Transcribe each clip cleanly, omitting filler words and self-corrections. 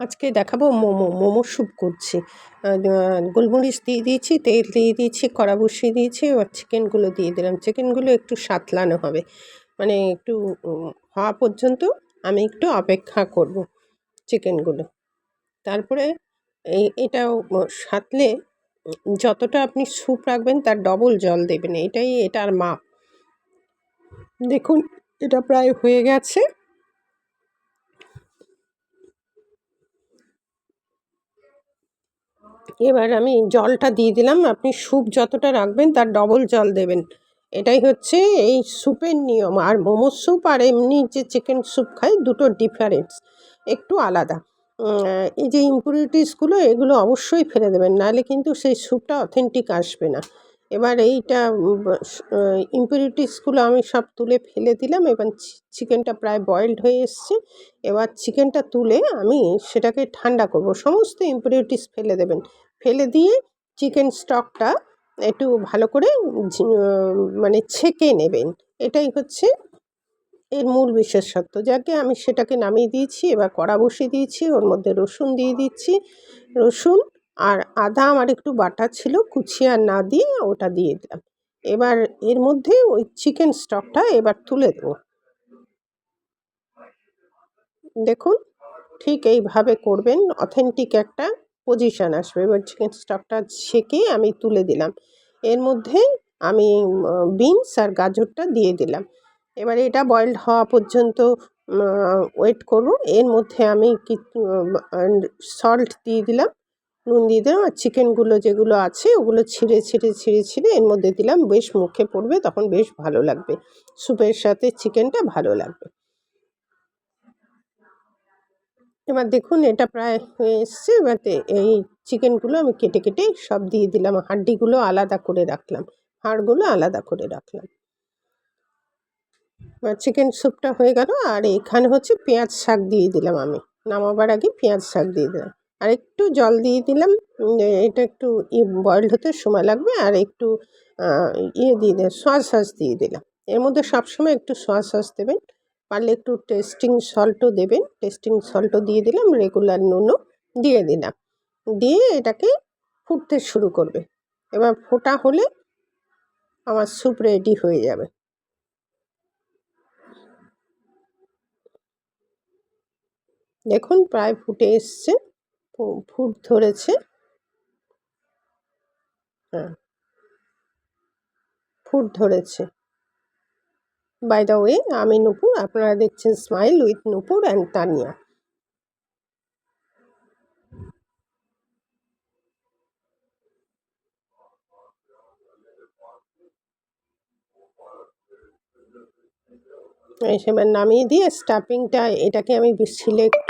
আজকে দেখাবো মোমো স্যুপ করছি। গোলমরিচ দিয়ে দিয়েছি, তেল দিয়ে দিয়েছি, কড়া বসিয়ে দিয়েছি। এবার চিকেনগুলো দিয়ে দিলাম। চিকেনগুলো একটু সাঁতলানো হবে, মানে একটু হওয়া পর্যন্ত আমি একটু অপেক্ষা করব চিকেনগুলো। তারপরে এটাও সাঁতলে যতটা আপনি স্যুপ রাখবেন তার ডবল জল দেবেন, এটার মাপ। দেখুন এটা প্রায় হয়ে গেছে। এবার আমি জলটা দিয়ে দিলাম। আপনি স্যুপ যতটা রাখবেন তার ডবল জল দেবেন। এটাই হচ্ছে এই স্যুপের নিয়ম। আর মোমো স্যুপ আর এমনি যে চিকেন স্যুপ খাই, দুটো ডিফারেন্স, একটু আলাদা। এই যে ইম্পিউরিটিসগুলো, এগুলো অবশ্যই ফেলে দেবেন, নাহলে কিন্তু সেই স্যুপটা অথেন্টিক আসবে না। এবার এইটা ইম্পিউরিটিসগুলো আমি সব তুলে ফেলে দিলাম। এবার চিকেনটা প্রায় বয়েলড হয়ে এসছে। এবার চিকেনটা তুলে আমি সেটাকে ঠান্ডা করব। সমস্ত ইম্পিউরিটিস ফেলে দেবেন। ফেলে দিয়ে চিকেন স্টকটা একটু ভালো করে মানে ছেঁকে নেবেন। এটাই হচ্ছে এর মূল বিশেষত্ব। যাকে আমি সেটাকে নামিয়ে দিয়েছি। এবার কড়া বসিয়ে দিয়েছি, ওর মধ্যে রসুন দিয়ে দিচ্ছি। রসুন আর আদা আমার একটু বাটা ছিল, কুচিয়ে আর না দিয়ে ওটা দিয়ে দিলাম। এবার এর মধ্যে ওই চিকেন স্টকটা এবার তুলে দেবো। দেখুন ঠিক এইভাবে করবেন, অথেন্টিক একটা পজিশান আসবে। এবার চিকেন স্টকটা ছেঁকে আমি তুলে দিলাম। এর মধ্যে আমি বিনস আর গাজরটা দিয়ে দিলাম। এবার এটা বয়েলড হওয়া পর্যন্ত ওয়েট করব। এর মধ্যে আমি সল্ট দিয়ে দিলাম, নুন দিয়ে দিলাম, আর চিকেনগুলো যেগুলো আছে ওগুলো ছিঁড়ে এর মধ্যে দিলাম। বেশ মুখে পড়বে, তখন বেশ ভালো লাগবে। স্যুপের সাথে চিকেনটা ভালো লাগবে। এবার দেখুন এটা প্রায় হয়ে এসছে। এবার এই চিকেনগুলো আমি কেটে কেটে সব দিয়ে দিলাম। হাড্ডিগুলো আলাদা করে রাখলাম, হাড়গুলো আলাদা করে রাখলাম। এবার চিকেন স্যুপটা হয়ে গেল। আর এখানে হচ্ছে পেঁয়াজ শাক দিয়ে দিলাম আমি। নামাবার আগে পেঁয়াজ শাক দিয়ে দিলাম। আর একটু জল দিয়ে দিলাম। এটা একটু বয়েলড হতে সময় লাগবে। আর একটু দিয়ে দিলাম, সয়া সস দিয়ে দিলাম। এর মধ্যে সবসময় একটু সয়া সস দেবেন। পারলে একটু টেস্টিং সল্টও দেবেন। টেস্টিং সল্টও দিয়ে দিলাম, রেগুলার নুনও দিয়ে দিলাম। দিয়ে এটাকে ফুটতে শুরু করবে। এবার ফোটা হলে আমার স্যুপ রেডি হয়ে যাবে। দেখুন প্রায় ফুটে এসছে, ফুট ধরেছে। হ্যাঁ, ফুট ধরেছে। বাই দ্য ওয়ে, আমি নূপুর, আপনারা দেখছেন smile with Nupur and Tania. এবার নামিয়ে দিয়ে স্টাফিংটা, এটাকে আমি সিলেক্ট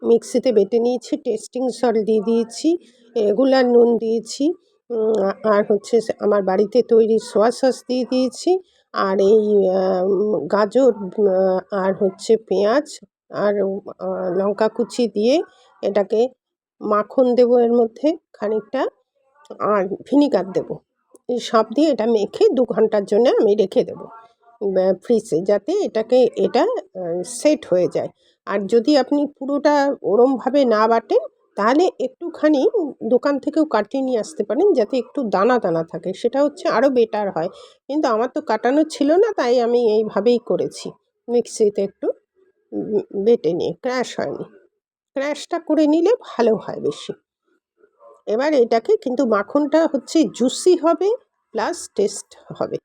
মিক্সিতে বেটে নিয়েছি। টেস্টিং সল্ট দিয়ে দিয়েছি, রেগুলার নুন দিয়েছি, আর হচ্ছে আমার বাড়িতে তৈরি সোয়া সস দিয়ে দিয়েছি। আর এই গাজর আর হচ্ছে পেঁয়াজ আর লঙ্কা কুচি দিয়ে এটাকে মাখন দেবো এর মধ্যে খানিকটা, আর ভিনিগার দেবো। এই সব দিয়ে এটা মেখে 2 ঘন্টার জন্য আমি রেখে দেবো ফ্রিজে, যাতে এটা সেট হয়ে যায়। আর যদি আপনি পুরোটা ওরমভাবে না বাটেন, তাহলে একটুখানি দোকান থেকেও কাটিয়ে নিয়ে আসতে পারেন, যাতে একটু দানা দানা থাকে, সেটা হচ্ছে আরও বেটার হয়। কিন্তু আমার তো কাটানো ছিল না, তাই আমি এইভাবেই করেছি। মিক্সিতে একটু বেটে নিয়ে, ক্র্যাশ হয়নি। ক্র্যাশটা করে নিলে ভালো হয় বেশি। এবার এটাকে কিন্তু মাখনটা হচ্ছে জুসি হবে, প্লাস টেস্ট হবে,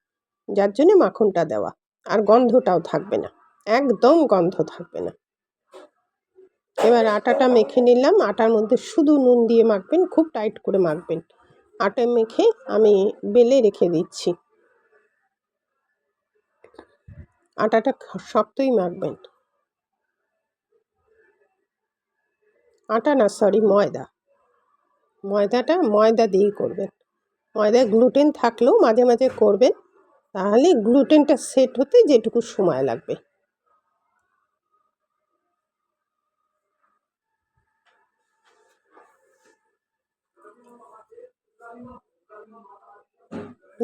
যার জন্যে মাখনটা দেওয়া। আর গন্ধটাও থাকবে না, একদম গন্ধ থাকবে না। এবার আটাটা মেখে নিলাম। আটার মধ্যে শুধু নুন দিয়ে মাখবেন, খুব টাইট করে মাখবেন। আটা মেখে আমি বেলে রেখে দিচ্ছি। আটাটা শক্তই মাখবেন। আটা না, সরি, ময়দা দিয়েই করবেন। ময়দায় গ্লুটেন থাকলেও মাঝে মাঝে করবেন, তাহলে গ্লুটেনটা সেট হতে যেটুকু সময় লাগবে।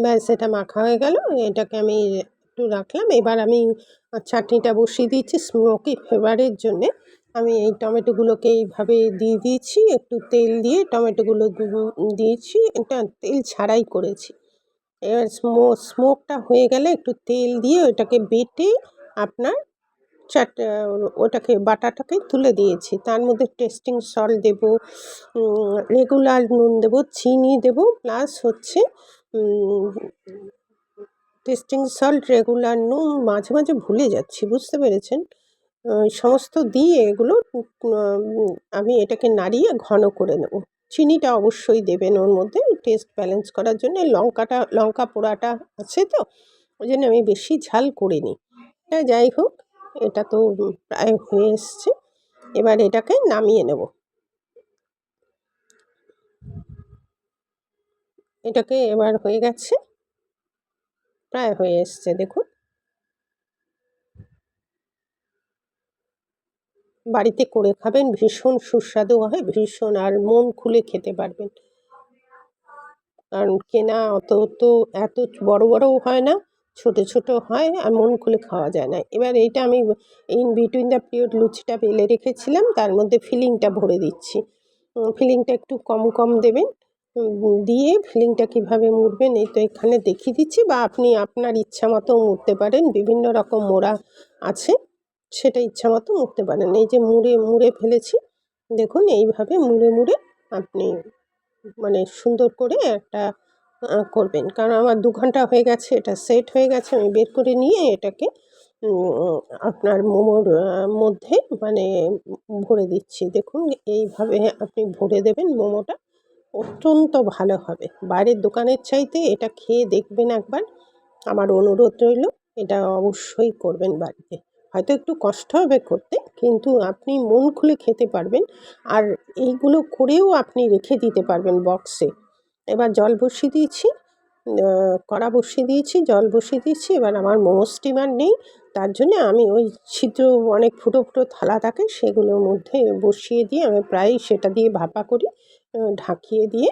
ব্যাস, এটা মাখা হয়ে গেল। এটাকে আমি একটু রাখলাম। এবার আমি চাটনিটা বসিয়ে দিয়েছি স্মোকি ফ্লেভারের জন্যে। আমি এই টমেটোগুলোকে এইভাবে দিয়ে দিয়েছি, একটু তেল দিয়ে টমেটোগুলো দিয়েছি, এটা তেল ছাড়াই করেছি। এবার স্মোকটা হয়ে গেলে একটু তেল দিয়ে ওটাকে বেটে আপনার চাট ওটাকে বাটাটাকে তুলে দিয়েছি। তার মধ্যে টেস্টিং সল্ট দেবো, রেগুলার নুন দেবো, চিনি দেবো, প্লাস হচ্ছে টেস্টিং সল্ট, রেগুলার নুন, মাঝে মাঝে ভুলে যাচ্ছি, বুঝতে পেরেছেন? সমস্ত দিয়ে এগুলো আমি এটাকে নাড়িয়ে ঘন করে নেব। চিনিটা অবশ্যই দেবেন ওর মধ্যে টেস্ট ব্যালেন্স করার জন্যে। লঙ্কা পোড়াটা আছে তো, ওই জন্য আমি বেশি ঝাল করিনি। যাই হোক, এটা তো প্রায় হয়ে এসছে। এবার এটাকে নামিয়ে নেব। এটাকে এবার হয়ে গেছে, প্রায় হয়ে এসছে দেখুন। বাড়িতে করে খাবেন, ভীষণ সুস্বাদু হয়, ভীষণ, আর মন খুলে খেতে পারবেন। কারণ কেনা তো এত বড় বড়ও হয় না, ছোট ছোট হয়, আর মন খুলে খাওয়া যায় না। এবার এইটা আমি ইন বিটুইন দ্য পিরিয়ড লুচিটা বেলে রেখেছিলাম, তার মধ্যে ফিলিংটা ভরে দিচ্ছি। ফিলিংটা একটু কম কম দেবেন। দিয়ে ফিলিংটা কীভাবে মুড়বেন এই তো এখানে দেখিয়ে দিচ্ছি, বা আপনি আপনার ইচ্ছা মতো মুড়তে পারেন। বিভিন্ন রকম মোড়া আছে, সেটা ইচ্ছা মতো মুড়তে পারেন। এই যে মুড়ে ফেলেছি দেখুন, এইভাবে মুড়ে মুড়ে আপনি মানে সুন্দর করে একটা করবেন। কারণ আমার 2 ঘন্টা হয়ে গেছে, এটা সেট হয়ে গেছে। আমি বের করে নিয়ে এটাকে আপনার মোমোর মধ্যে মানে ভরে দিচ্ছি। দেখুন এইভাবে আপনি ভরে দেবেন মোমোটা, অত্যন্ত ভালো হবে। বাইরের দোকানের চাইতে এটা খেয়ে দেখবেন একবার, আমার অনুরোধ রইল। এটা অবশ্যই করবেন বাড়িতে। হয়তো একটু কষ্ট হবে করতে, কিন্তু আপনি মন খুলে খেতে পারবেন। আর এইগুলো করেও আপনি রেখে দিতে পারবেন বক্সে। এবার জল বসিয়ে দিয়েছি, কড়া বসিয়ে দিয়েছি, জল বসিয়ে দিয়েছি। এবার আমার মোমো স্টিমার নেই, তার জন্যে আমি ওই ছিদ্র অনেক ফুটো ফুটো থালা থাকে, সেগুলোর মধ্যে বসিয়ে দিয়ে আমি প্রায়ই সেটা দিয়ে ভাপা করি, ঢাকিয়ে দিয়ে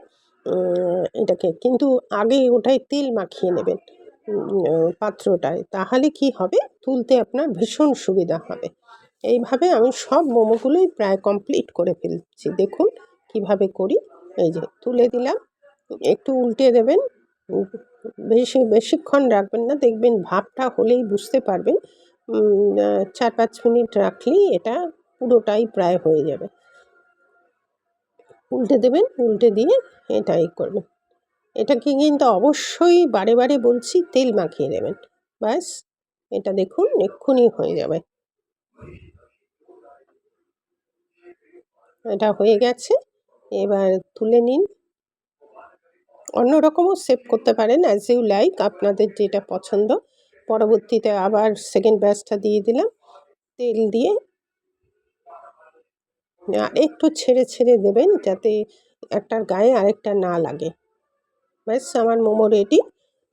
এটাকে কিন্তু আগে ওটায় তেল মাখিয়ে নেবেন পাত্রটায়, তাহলে কি হবে, তুলতে আপনার ভীষণ সুবিধা হবে। এইভাবে আমি সব মোমোগুলোই প্রায় কমপ্লিট করে ফেলছি। দেখুন কিভাবে করি। এই যে তুলে দিলাম, একটু উল্টে দেবেন, বেশিক্ষণ রাখবেন না, দেখবেন ভাপটা হলেই বুঝতে পারবেন 4-5 মিনিট রাখলেই এটা পুরোটাই প্রায় হয়ে যাবে। উল্টে দেবেন, উল্টে দিয়ে এটাই করবেন। এটাকে কিন্তু অবশ্যই বারে বারে বলছি তেল মাখিয়ে দেবেন। ব্যাস, এটা দেখুন এক্ষুনি হয়ে যাবে। এটা হয়ে গেছে, এবার তুলে নিন। অন্য রকমও সেভ করতে পারেন, অ্যাজ ইউ লাইক, আপনাদের যেটা পছন্দ। পরবর্তীতে আবার সেকেন্ড ব্যাচটা দিয়ে দিলাম, তেল দিয়ে একটু ছেড়ে ছেড়ে দেবেন, যাতে একটার গায়ে আরেকটা না লাগে। ব্যাস, আমার মোমো রেডি।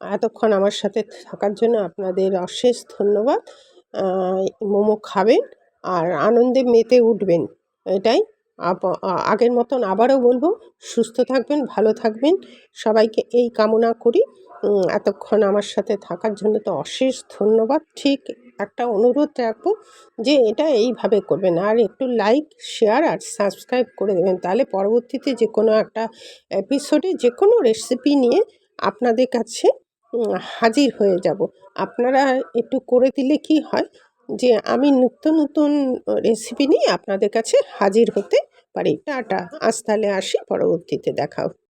এতক্ষণ আমার সাথে থাকার জন্য আপনাদের অশেষ ধন্যবাদ। মোমো খাবেন আর আনন্দে মেতে উঠবেন, এটাই। আগের মতন আবারও বলবো, সুস্থ থাকবেন, ভালো থাকবেন, সবাইকে এই কামনা করি। এতক্ষণ আমার সাথে থাকার জন্য তো অশেষ ধন্যবাদ। ঠিক একটা অনুরোধ রাখবো যে এটা এইভাবে করবেন, আর একটু লাইক, শেয়ার আর সাবস্ক্রাইব করে দেবেন, তাহলে পরবর্তীতে যে কোনো একটা এপিসোডে যে কোনো রেসিপি নিয়ে আপনাদের কাছে হাজির হয়ে যাব। আপনারা একটু করে দিলে কি হয়, যে আমি নিত্য নতুন রেসিপি নিয়ে আপনাদের কাছে হাজির হতে পারি। টাটা, আজ তাহলে আসি, পরবর্তীতে দেখা হবে।